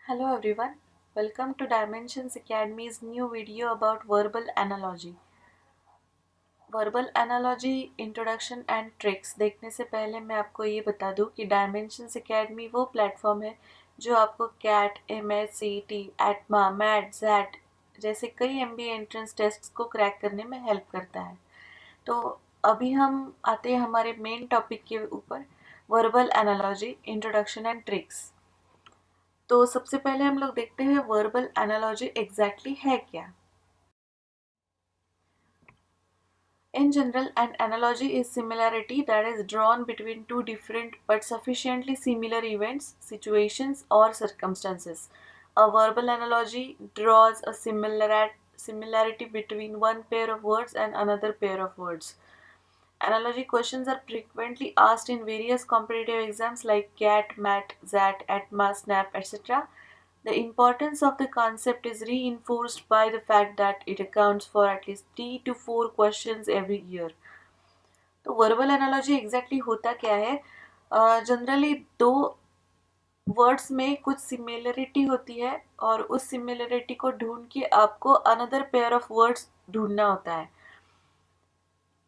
Hello everyone, welcome to Dimensions Academy's new video about verbal analogy. Verbal analogy introduction and tricks देखने से पहले मैं आपको ये बता दूं कि डायमेंशंस एकेडमी वो प्लेटफॉर्म है जो आपको CAT, MS, CET, ATMA, MAT, जैट जैसे कई एमबीए एंट्रेंस टेस्ट्स को क्रैक करने में हेल्प करता है। तो अभी हम आते हैं हमारे मेन टॉपिक के ऊपर, verbal analogy introduction and tricks. तो सबसे पहले हम लोग देखते हैं वर्बल एनालॉजी एग्जैक्टली है क्या। In general, an analogy is similarity that is drawn between two different but sufficiently similar events, situations, or circumstances. A verbal analogy draws a similarity between one pair of words and another pair of words. Analogy questions are frequently asked in various competitive exams like CAT, MAT, ZAT, ATMA, SNAP, etc. The importance of the concept is reinforced by the fact that it accounts for at least 3 to 4 questions every year. तो verbal analogy exactly होता क्या है? Generally दो words में कुछ similarity होती है और उस सिमिलरिटी को ढूंढ के आपको अनदर पेयर ऑफ वर्ड्स ढूंढना होता है।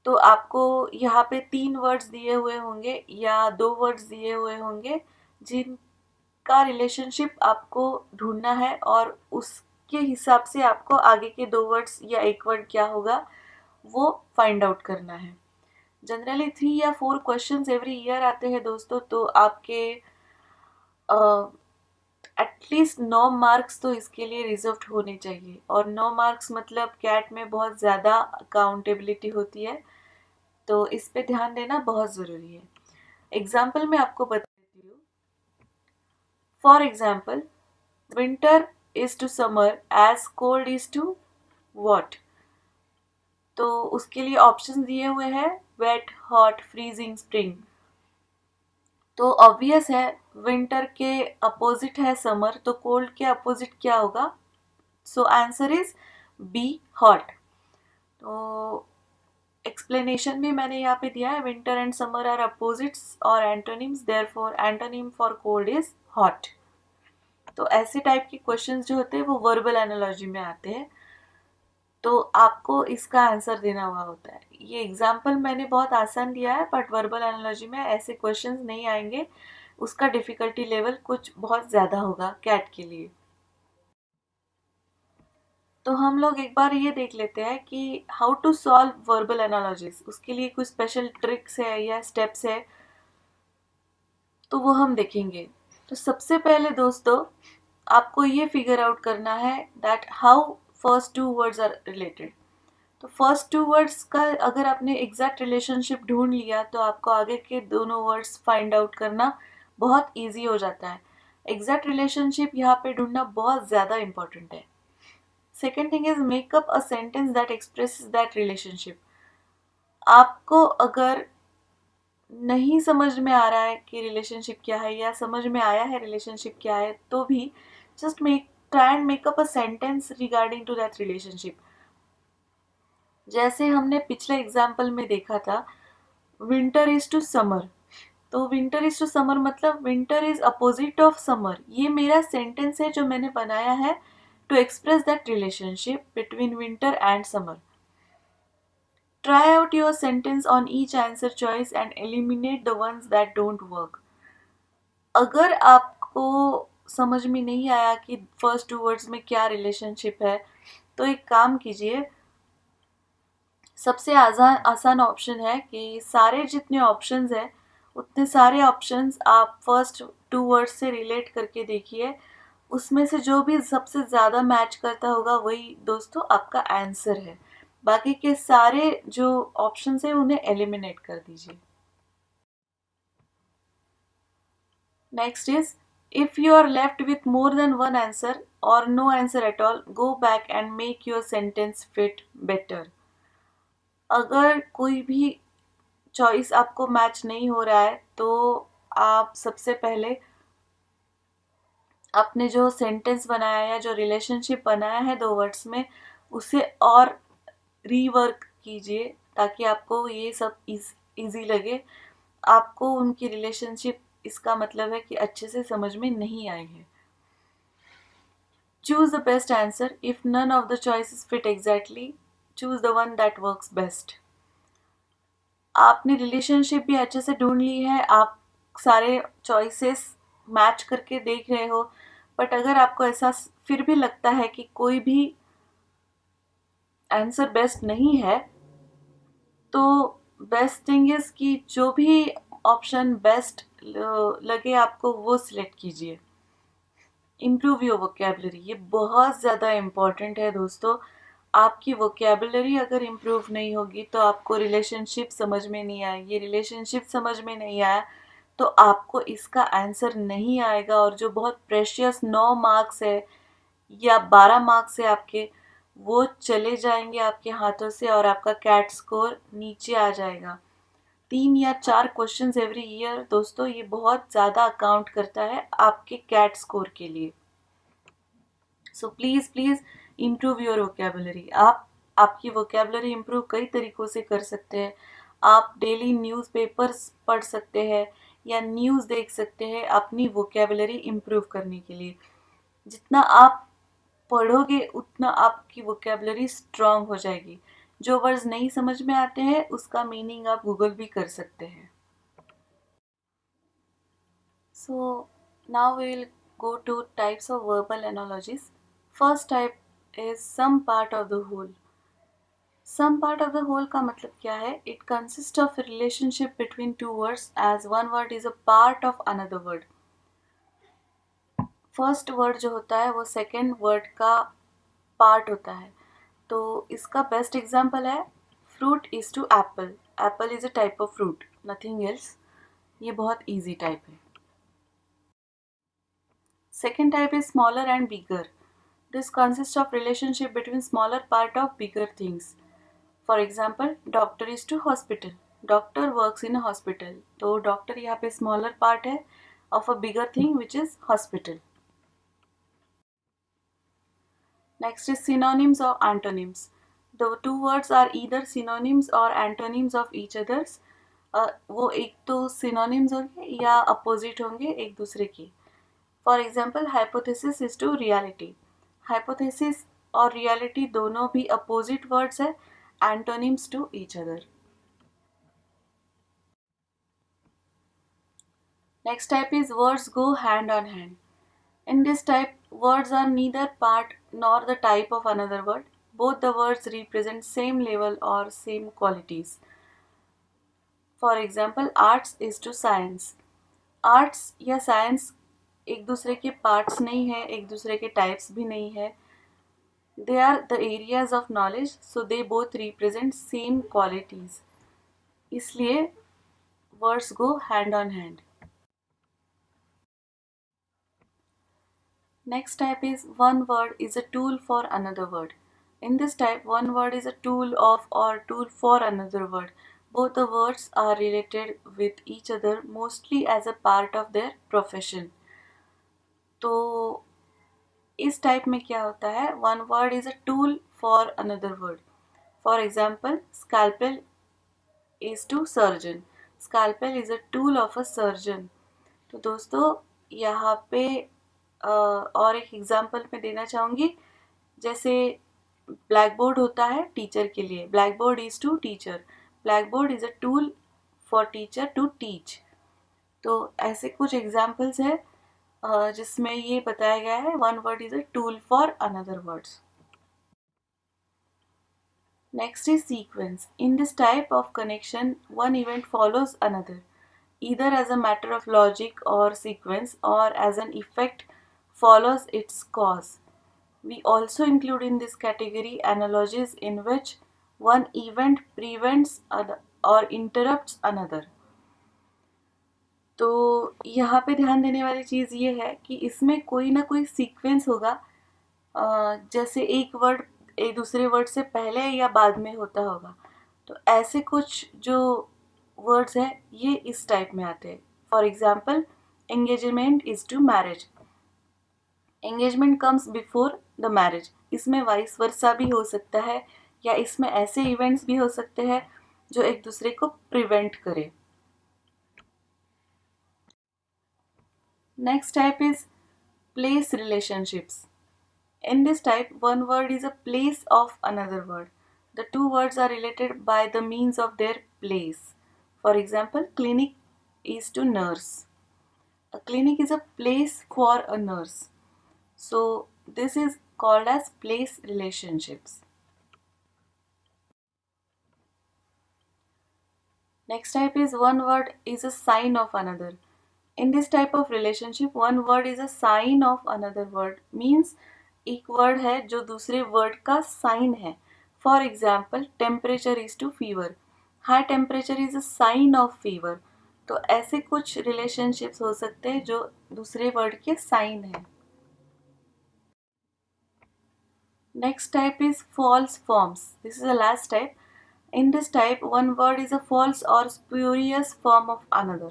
तो आपको यहाँ पे 3 वर्ड्स दिए हुए होंगे या 2 वर्ड्स दिए हुए होंगे जिनका रिलेशनशिप आपको ढूंढना है और उसके हिसाब से आपको आगे के 2 वर्ड्स या एक वर्ड क्या होगा वो फाइंड आउट करना है। जनरली 3 या 4 क्वेश्चंस एवरी ईयर आते हैं दोस्तों, तो आपके एटलीस्ट 9 मार्क्स तो इसके लिए रिजर्व्ड होने चाहिए। और 9 मार्क्स मतलब कैट में बहुत ज़्यादा अकाउंटेबिलिटी होती है, तो इस पे ध्यान देना बहुत ज़रूरी है। एग्जाम्पल में आपको बता देती हूँ। For example, winter is to summer as cold is to what. तो उसके लिए ऑप्शन दिए हुए हैं वेट, हॉट, फ्रीजिंग, स्प्रिंग। तो ऑब्वियस है विंटर के अपोजिट है समर, तो कोल्ड के अपोजिट क्या होगा? So answer is B, hot. तो एक्सप्लेनेशन भी मैंने यहाँ पे दिया है, winter and summer are opposites और antonyms, therefore antonym for cold is hot. तो ऐसे टाइप के क्वेश्चंस जो होते हैं वो वर्बल एनालॉजी में आते हैं, तो आपको इसका आंसर देना हुआ होता है। ये एग्जाम्पल मैंने बहुत आसान दिया है, बट वर्बल एनालॉजी में ऐसे क्वेश्चंस नहीं आएंगे, उसका डिफिकल्टी लेवल कुछ बहुत ज़्यादा होगा कैट के लिए। तो हम लोग एक बार ये देख लेते हैं कि how to solve verbal analogies. उसके लिए कुछ स्पेशल ट्रिक्स है या स्टेप्स है, तो वो हम देखेंगे। तो सबसे पहले दोस्तों आपको ये फिगर आउट करना है that how first 2 words are related. तो फर्स्ट 2 वर्ड्स का अगर आपने एग्जैक्ट रिलेशनशिप ढूंढ लिया तो आपको आगे के दोनों वर्ड्स फाइंड आउट करना बहुत इजी हो जाता है। एग्जैक्ट रिलेशनशिप यहाँ पे ढूंढना बहुत ज़्यादा इंपॉर्टेंट है। Second thing is makeup a sentence that expresses that relationship. आपको अगर नहीं समझ में आ रहा है कि रिलेशनशिप क्या है या समझ में आया है रिलेशनशिप क्या है, तो भी just try and make up a sentence regarding to that relationship. जैसे हमने पिछले एग्जाम्पल में देखा था, विंटर इज टू समर। तो विंटर इज टू समर मतलब winter is opposite of summer. ये मेरा सेंटेंस है जो मैंने बनाया है to express that relationship between winter and summer. Try out your sentence on each answer choice and eliminate the ones that don't work. अगर आपको समझ में नहीं आया कि फर्स्ट 2 वर्ड्स में क्या रिलेशनशिप है, तो एक काम कीजिए, सबसे आसान ऑप्शन है कि सारे जितने ऑप्शंस हैं उतने सारे ऑप्शंस आप फर्स्ट 2 वर्ड्स से रिलेट करके देखिए। उसमें से जो भी सबसे ज़्यादा मैच करता होगा वही दोस्तों आपका आंसर है। बाकी के सारे जो ऑप्शंस हैं उन्हें एलिमिनेट कर दीजिए। Next is, if you are left with more than one answer और no answer at all, go back and make your sentence fit better. अगर कोई भी चॉइस आपको मैच नहीं हो रहा है तो आप सबसे पहले आपने जो सेंटेंस बनाया या जो रिलेशनशिप बनाया है 2 वर्ड्स में उसे और रीवर्क कीजिए ताकि आपको ये सब इजी लगे। आपको उनकी रिलेशनशिप, इसका मतलब है कि अच्छे से समझ में नहीं आई है। choose the best answer. If none of the choices fit exactly, choose the one that works best. आपने रिलेशनशिप भी अच्छे से ढूंढ ली है, आप सारे चॉइसेस मैच करके देख रहे हो, बट अगर आपको ऐसा फिर भी लगता है कि कोई भी आंसर बेस्ट नहीं है, तो बेस्ट थिंग इज कि जो भी ऑप्शन बेस्ट लगे आपको वो सिलेक्ट कीजिए. इम्प्रूव योर वोकेबलरी, ये बहुत ज़्यादा इम्पॉर्टेंट है दोस्तों. आपकी वोकेबलरी अगर इम्प्रूव नहीं होगी तो आपको रिलेशनशिप समझ में नहीं आएगी. रिलेशनशिप समझ में नहीं आया तो आपको इसका आंसर नहीं आएगा, और जो बहुत प्रेशियस 9 मार्क्स है या 12 मार्क्स है आपके, वो चले जाएंगे आपके हाथों से और आपका कैट स्कोर नीचे आ जाएगा. 3 या 4 क्वेश्चंस एवरी ईयर दोस्तों, ये बहुत ज़्यादा अकाउंट करता है आपके कैट स्कोर के लिए. So please please improve your vocabulary. आप आपकी वोकेबलरी इम्प्रूव कई तरीक़ों से कर सकते हैं. आप डेली न्यूज़पेपर्स पढ़ सकते हैं या न्यूज़ देख सकते हैं अपनी वोकेबलरी इम्प्रूव करने के लिए. जितना आप पढ़ोगे उतना आपकी वोकेबलरी स्ट्रांग हो जाएगी. जो वर्ड्स नहीं समझ में आते हैं उसका मीनिंग आप गूगल भी कर सकते हैं. So now we will go to types of verbal analogies. First type is some part of the whole. Some part of the whole का मतलब क्या है? It consists of a relationship between two words as one word is a part of another word. First word जो होता है वो second word का part होता है. तो इसका बेस्ट एग्जाम्पल है fruit is to apple. Apple is a type of fruit, nothing else. ये बहुत ईजी टाइप है. Second type is smaller and bigger. This consists of relationship between smaller part of bigger things. For example, doctor is to hospital. Doctor works in a hospital. तो doctor यहाँ पे smaller part है of a bigger thing which is hospital. Next is synonyms or antonyms. The two words are either synonyms or antonyms of each others. वो एक तो synonyms होंगे या opposite होंगे एक दूसरे के. For example, hypothesis is to reality. Hypothesis और रियलिटी दोनों भी अपोजिट वर्ड्स है, antonyms to each other. Next type is words go hand on hand. In this type words are neither part nor the type of another word. Both the words represent same level और same qualities. For example, arts is to science. Arts या science एक दूसरे के parts नहीं है, एक दूसरे के टाइप्स भी नहीं है. They are the areas of knowledge, so they both represent same qualities. इसलिए words go hand on hand. Next type is one word is a tool for another word. In this type, one word is a tool of or tool for another word. Both the words are related with each other mostly as a part of their profession. तो इस type में क्या होता है? One word is a tool for another word. For example, scalpel is to surgeon. Scalpel is a tool of a surgeon. तो दोस्तों यहाँ पे और एक एग्जांपल मैं देना चाहूँगी. जैसे ब्लैक बोर्ड होता है टीचर के लिए. Black board is to teacher. Black board is a tool for teacher to teach. तो ऐसे कुछ एग्जाम्पल्स है जिसमें ये बताया गया है one word is a tool for another words. Next is sequence. In this type of connection, one event follows another, either as a matter of logic or sequence or as an effect follows its cause. We also include in this category analogies in which one event prevents other or interrupts another. तो यहाँ पे ध्यान देने वाली चीज़ ये है कि इसमें कोई ना कोई सीक्वेंस होगा. जैसे एक वर्ड एक दूसरे वर्ड से पहले या बाद में होता होगा. तो ऐसे कुछ जो वर्ड्स हैं ये इस टाइप में आते हैं. For example, engagement is to marriage. Engagement comes before the marriage. इसमें वाइस वर्सा भी हो सकता है या इसमें ऐसे इवेंट्स भी हो सकते हैं जो एक दूसरे को प्रिवेंट करे. Next type is place relationships. In this type, one word is a place of another word. The two words are related by the means of their place. For example, clinic is to nurse. A clinic is a place for a nurse. So this is called as place relationships. Next type is one word is a sign of another. In this type of relationship, one word is a sign of another word. Means एक word है जो दूसरे word का sign है. For example, temperature is to fever. High temperature is a sign of fever. तो ऐसे कुछ relationships हो सकते हैं जो दूसरे word के sign है. Next type is false forms. This is the last type. In this type, one word is a false or spurious form of another.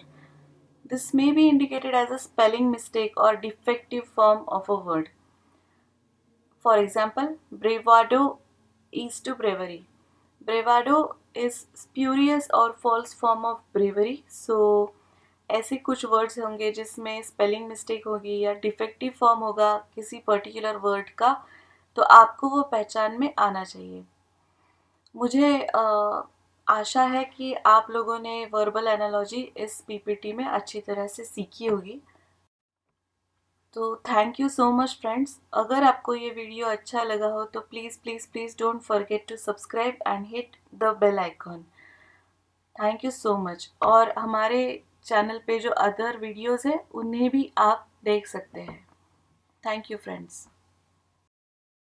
This may be indicated as a spelling mistake or defective form of a word. For example, bravado is to bravery. Bravado is spurious or false form of bravery. So ऐसे कुछ words होंगे जिसमें spelling mistake होगी या defective form होगा किसी particular word का, तो आपको वो पहचान में आना चाहिए. मुझे आशा है कि आप लोगों ने वर्बल एनालॉजी इस पीपीटी में अच्छी तरह से सीखी होगी. तो thank you so much friends. अगर आपको ये वीडियो अच्छा लगा हो तो please please please don't forget to subscribe and hit the bell icon. Thank you so much. और हमारे चैनल पे जो अदर वीडियोस है उन्हें भी आप देख सकते हैं. Thank you friends.